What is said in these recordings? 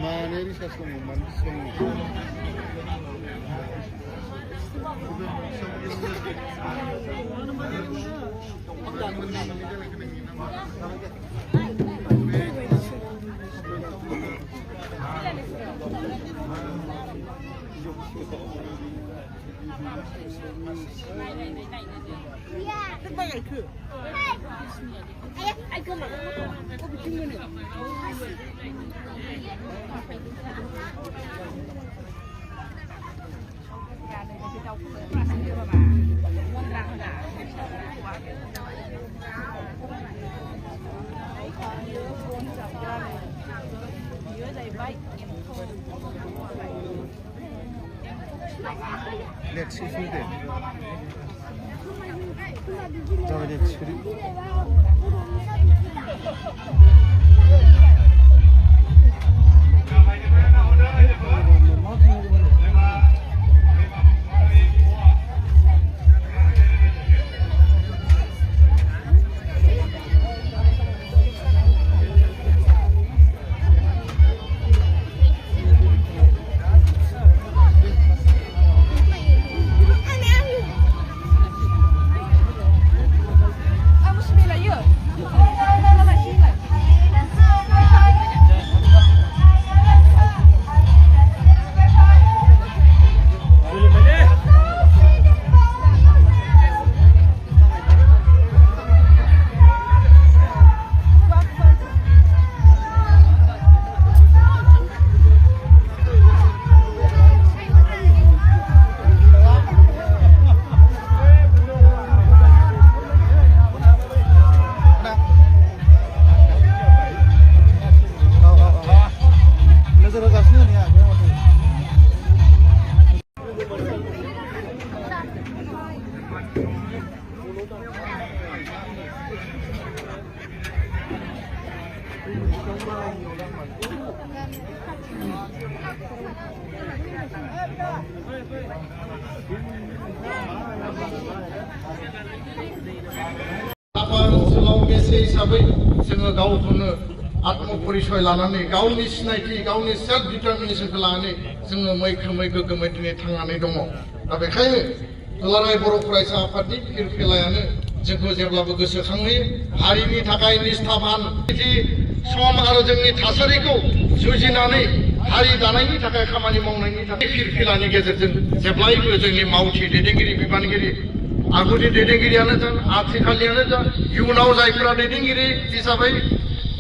Maneri sasong mansong. Let's see food there. Let's see. गावखौनो आत्मपरिचय लानानै गावनि सिनायथि गावनि सेल्फ डिटारमिनेशनखौ लानानै जोङो मैखोमै गोग्गोमै दिनै थांनानै दङ दा बेखायनो दुलाराय बर' फरायसा आफादनि फिरफिलायानो जोंखौ जेब्लाबो गोसोखांहोयो हारिनि थाखाय निष्ठाबान सम आरो जोंनि थासारिखौ जुजिनानै हारि दानायनि थाखाय खामानि मावनायनि थाखाय फिरफिलानि गेजेरजों जेब्लायबो जोंनि मावथि दैदेनगिरि बिबानगिरि आगुनि दैदेनगिरियानो जा आथिखालनियानो जा इयुनाव जायफोरा दैदेनगिरि हिसाबै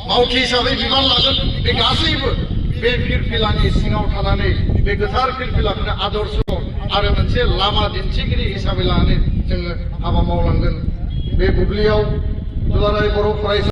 मावथि हिसाबै बिबान लागोन बे गासैबो बे फिरफिलानि सिङाव थानानै बे गोथार फिरफिलाखौनो आदर्श आरो मोनसे लामा दिन्थिगिरि हिसाबै लानानै जोङो हाबा मावलांगोन बे बुब्लियाव दुलाराय बर' फरायसा